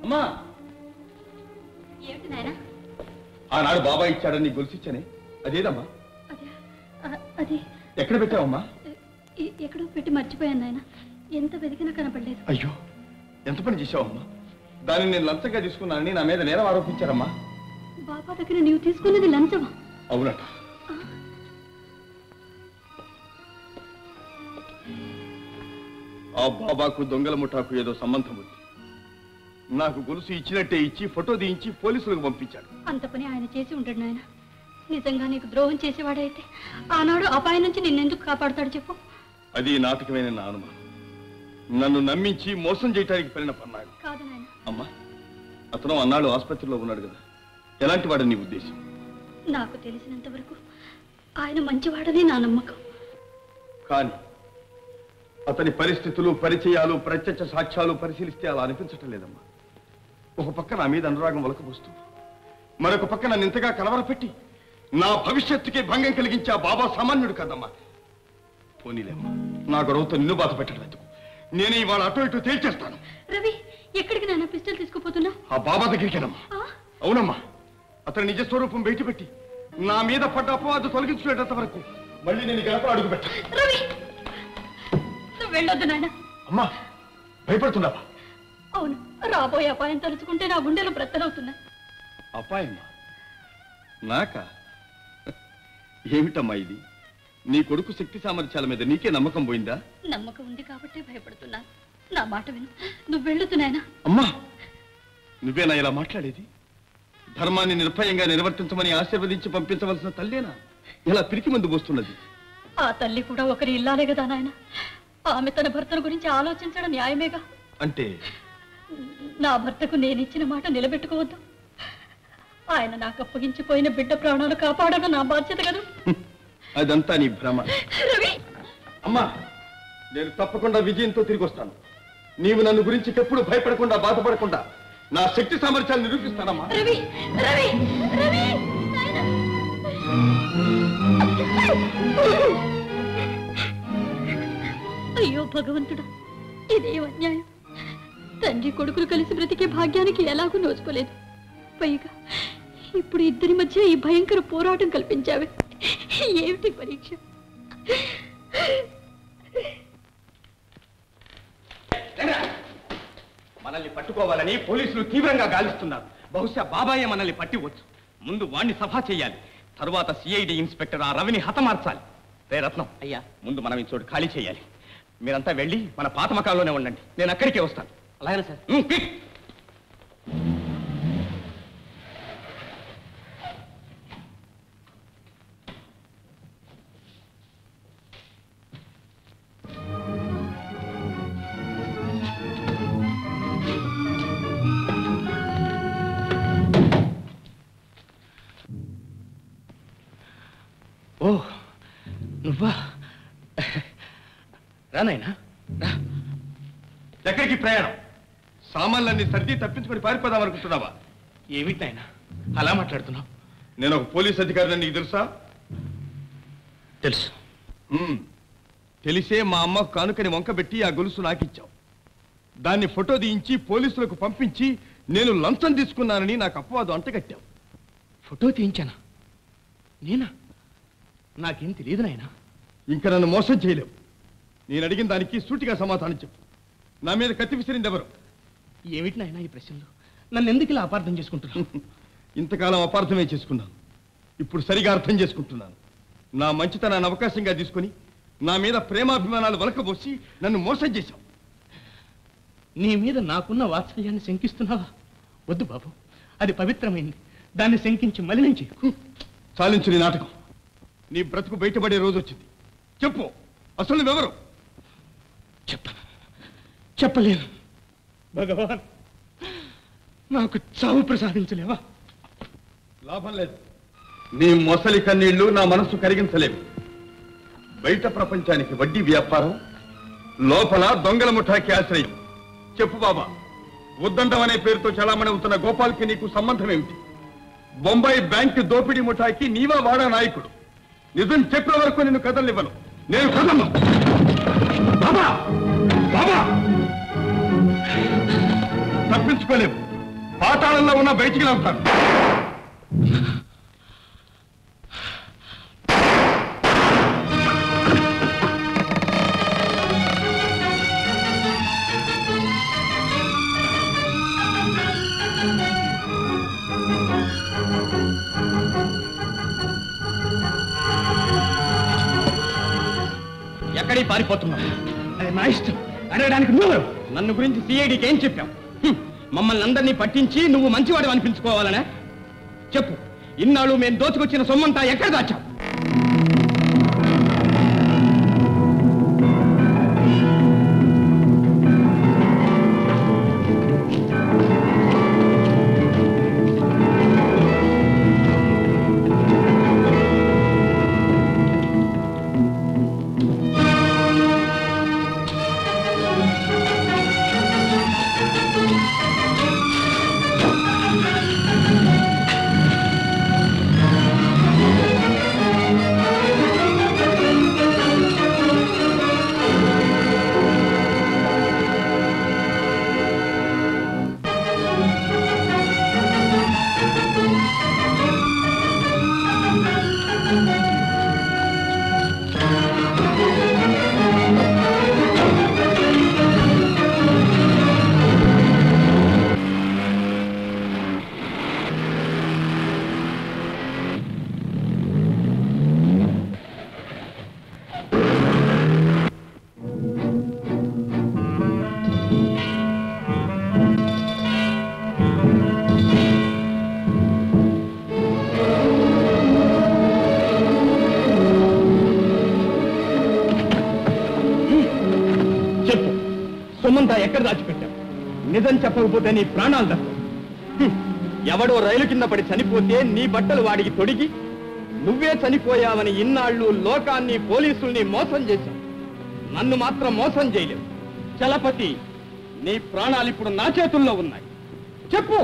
అమ్మా ఆనాడు బాబా ఇచ్చాడని గొలుసిచ్చానే అదేదమ్మా? అది ఎక్కడ పెట్టావమ్మా? ఎక్కడో పెట్టి మర్చిపోయాను నాయన. ఎంత వెతికినా కనపడలేదు. అయ్యో, ఎంత పని చేశావమ్మా? దాన్ని నేను లంచంగా తీసుకున్నానని నా మీద నేరం ఆరోపించారమ్మా. బాబా దగ్గర నీవు తీసుకున్నది లంచమా? అవునట. ఆ బాబాకు దొంగల ముఠాకు ఏదో సంబంధం ఉంది. నాకు గొలుసు ఇచ్చినట్టే ఇచ్చి ఫోటో తీయించి పోలీసులకు పంపించాడు. అంత పని ఆయన చేసి ఉంటాడు నాయన. నిజంగా నీకు ద్రోహం చేసేవాడైతే ఆనాడు అపాయం నుంచి నిన్నెందుకు కాపాడుతాడు చెప్పు? అది నాటకమైన నా అనుమానం. నన్ను నమ్మించి మోసం చేయడానికి పడిన పన్నాడు. కాదు నాయన. అమ్మా, అతను అన్నాడు ఆసుపత్రిలో ఉన్నాడు కదా, ఎలాంటి వాడని నీ ఉద్దేశం? నాకు తెలిసినంత వరకు ఆయన మంచివాడని నా నమ్మకం. కానీ అతని పరిస్థితులు, పరిచయాలు, ప్రత్యక్ష సాక్ష్యాలు పరిశీలిస్తే అలా అనిపించటం లేదమ్మా. ఒక పక్క నా మీద అనురాగం వలకబోస్తుంది, మరొక పక్క నన్ను ఇంతగా కలవరపెట్టి నా భవిష్యత్తుకే భంగం కలిగించే ఆ బాబా సామాన్యుడు కదమ్మా. పోనీలేమ్మా, నా గొడవతో నిన్ను బాధ పెట్టడం ఎందుకు? నేనే ఇవాళ అటు ఇటు తేల్చేస్తాను. రవి, ఎక్కడికి నాన్న పిస్టల్ తీసుకుపోతున్నా? ఆ బాబా దగ్గరికేనమ్మా. అవునమ్మా, అతని నిజ స్వరూపం బయటపెట్టి నా మీద పడ్డ అపవాదు తొలగించుకునేటంత వరకు మళ్ళీ నేను గడప అడుగు పెట్టాను. రవి, నువ్వు వెళ్ళొద్దు నాయన. అమ్మా, భయపడుతున్నావా? అవును, రాబోయే అపాయం తలుచుకుంటే నా గుండెలు బ్రత్తలవుతున్నాయి. అపాయమా? నాకా? ఏమిటమ్మా ఇది? నీ కొడుకు శక్తి సామర్థ్యాల మీద నీకే నమ్మకం పోయిందా? నమ్మకం ఉంది కాబట్టి భయపడుతున్నాను. నా మాట విను, నువ్వు వెళ్ళొద్దు నాయన. అమ్మా, నువ్వేనా ఇలా మాట్లాడేది? ధర్మాన్ని నిర్భయంగా నిర్వర్తించమని ఆశీర్వదించి పంపించవలసిన తల్లేనా ఇలా పిరికి మందు పోస్తున్నది? ఆ తల్లి కూడా ఒకరి ఇల్లాలే కదా నాయన. ఆమె తన భర్తను గురించి ఆలోచించడం న్యాయమేగా. అంటే నా భర్తకు నేనిచ్చిన మాట నిలబెట్టుకోవద్దు. ఆయన నాకు అప్పగించిపోయిన బిడ్డ ప్రాణాలు కాపాడడం నా బాధ్యత కదా. అదంతా నీ భ్రమ. అమ్మా, నేను తప్పకుండా విజయంతో తిరిగి వస్తాను. నీవు నన్ను గురించి ఎప్పుడు భయపడకుండా, బాధపడకుండా నా శక్తి సామర్థ్యాలు నిరూపిస్తానమ్మా. రవి, రవి, రవి, అయ్యో భగవంతుడా, ఇదేం అన్యాయం! తండ్రి కొడుకులు కలిసి బ్రతికే భాగ్యానికి ఎలాగూ నోచుకోలేదు. పైగా ఇప్పుడు ఇద్దరి మధ్య ఈ భయంకర పోరాటం కల్పించావే. ఏమిటి పరీక్ష? మనల్ని పట్టుకోవాలని పోలీసులు తీవ్రంగా గాలిస్తున్నారు. బహుశా బాబాయే మనల్ని పట్టివచ్చు. ముందు వాణ్ణి సభా చేయాలి, తరువాత సిఐడి ఇన్స్పెక్టర్ ఆ రవిని హతమార్చాలి. రే రత్నం, అయ్యా, ముందు మనం ఈ చోటు ఖాళీ చేయాలి. మీరంతా వెళ్ళి మన పాత మకాల్లోనే ఉండండి, నేను అక్కడికే వస్తాను. అలాగే సార్. ఓ, నువ్వా? రానాయనా, రా. ఎక్కడికి ప్రయాణం? సామాన్లన్నీ సర్ది తప్పించుకొని పారిపోదాం అనుకుంటున్నావా? ఏమిటైనా అలా మాట్లాడుతున్నావు? నేను ఒక పోలీస్ అధికారిని, నీకు తెలుసా? తెలుసు. తెలిసే మా అమ్మకు కానుకని వంకబెట్టి ఆ గొలుసు నాకిచ్చావు. దాన్ని ఫోటో తీయించి పోలీసులకు పంపించి నేను లంచం తీసుకున్నానని నాకు అపవాదం అంటగట్టావు. ఫోటో తీయించానా? నేనా? నాకేం తెలియదు నాయనా. ఇంకా నన్ను మోసం చేయలేవు. నేను అడిగిన దానికి సూటిగా సమాధానం చెప్పు. నా మీద కత్తి విసిరింది ఎవరు? ఏమిటి నాయనా ఈ ప్రశ్నలు? నన్ను ఎందుకు ఇలా అపార్థం చేసుకుంటున్నావు? ఇంతకాలం అపార్థమే చేసుకున్నాను, ఇప్పుడు సరిగా అర్థం చేసుకుంటున్నాను. నా మంచితనాన్ని అవకాశంగా తీసుకుని నా మీద ప్రేమాభిమానాలు వలకబోసి నన్ను మోసం చేశావు. నీ మీద నాకున్న వాత్సల్యాన్ని శంకిస్తున్నావా? వద్దు బాబు, అది పవిత్రమైంది. దాన్ని శంకించి మలినం చేయకు. చాలించు నీ నాటకం. నీ బ్రతుకు బయటపడే రోజు వచ్చింది. చెప్పు, అసలు నువ్వెవరు? చెప్పలేను. భగవాన్, నాకు చావు ప్రసాదించలేవా? లాభం లేదు. నీ మొసలి కన్నీళ్లు నా మనస్సు కరిగించలేవు. బయట ప్రపంచానికి వడ్డీ వ్యాపారం, లోపల దొంగల ముఠాకి ఆశ్రయం. చెప్పు బాబా, ఉద్దండం అనే పేరుతో చలామణి అవుతున్న గోపాల్కి నీకు సంబంధం ఏమిటి? బొంబాయి బ్యాంక్ దోపిడీ ముఠాకి నీవా వాడా నాయకుడు? నిజం చెప్పే వరకు నిన్ను కదలనివ్వను. నేను కదలను. బాబా, బాబా, తప్పించుకోలేవు. పాతాళంలో ఉన్న బయటికి లాగుతాను. ఎక్కడికి పారిపోతున్నావు? అది నా ఇష్టం. అడగడానికి నువ్వు నన్ను గురించి సిఐడికి ఏం చెప్పావు? మమ్మల్ని అందరినీ పట్టించి నువ్వు మంచివాడు అనిపించుకోవాలనే చెప్పు. ఇన్నాళ్ళు మేము దోచుకొచ్చిన సొమ్మంతా ఎక్కడ దాచావు? సొమ్మంతా ఎక్కడ దాచిపెట్టావు? నిజం చెప్పకపోతే నీ ప్రాణాలు దక్కవు. ఎవడో రైలు కింద పడి చనిపోతే నీ బట్టలు వాడికి తొడిగి నువ్వే చనిపోయావని ఇన్నాళ్ళు లోకాన్ని పోలీసుల్ని మోసం చేశావు. నన్ను మాత్రం మోసం చేయలేవు. చలపతి, నీ ప్రాణాలు ఇప్పుడు నా చేతుల్లో ఉన్నాయి. చెప్పు.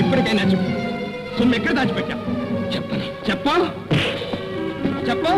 ఇప్పటికైనా చెప్పు, సొమ్ము ఎక్కడ దాచిపెట్టావు? చెప్పను. చెప్పా చెప్పు.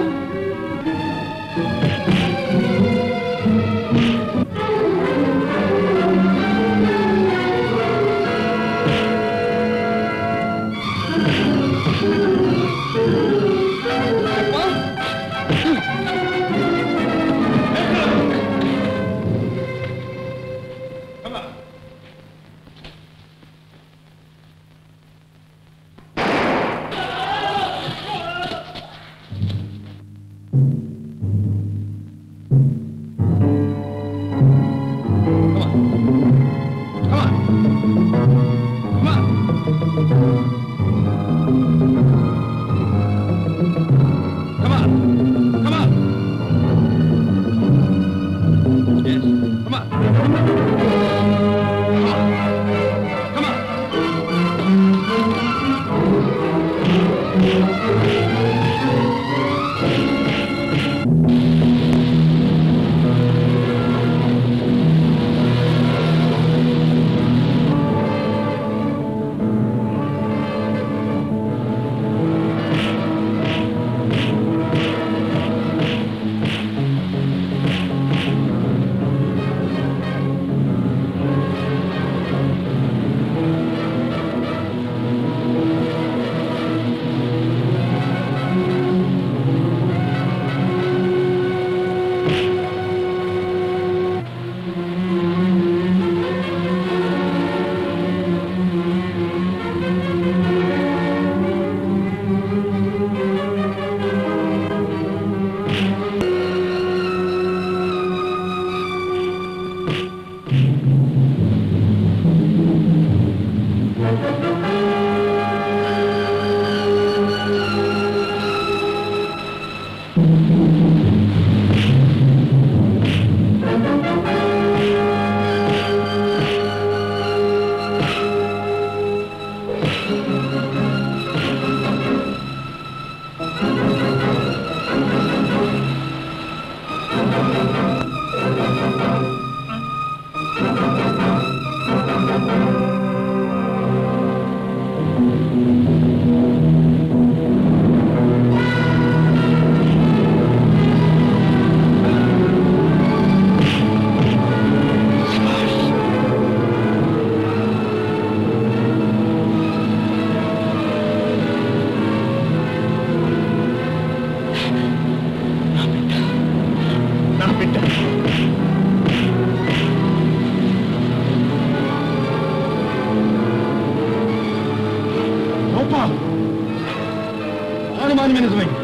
అనుమానమే నిజమైంది.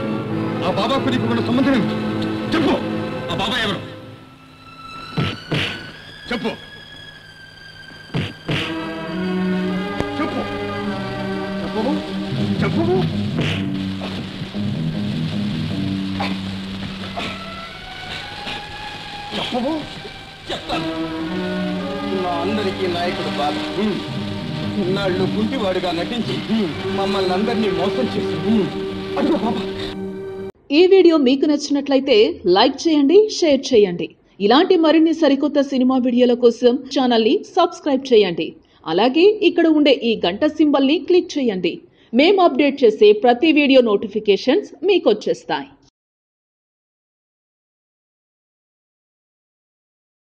ఆ బాబాకు నీకు ఉన్న సంబంధం ఏమిటి? చెప్పు. ఆ బాబా ఎవరు? చెప్పు చెప్పు చెప్పు చెప్పు. చెప్పు. చెప్తాను. మా అందరికీ నాయకుడు బాబా ఇన్నాళ్ళు గుంటివాడుగా నటించి మమ్మల్ని అందరినీ మోసం చేసి అదిగో బాబా. ఈ వీడియో మీకు నచ్చినట్లయితే లైక్ చేయండి, షేర్ చేయండి. ఇలాంటి మరిన్ని సరికొత్త సినిమా వీడియోల కోసం ఛానల్ ని సబ్స్క్రైబ్ చేయండి. అలాగే ఇక్కడ ఉండే ఈ గంట సింబల్ ని క్లిక్ చేయండి. మేము అప్డేట్ చేసే ప్రతి వీడియో నోటిఫికేషన్స్ మీకు వచ్చేస్తాయి.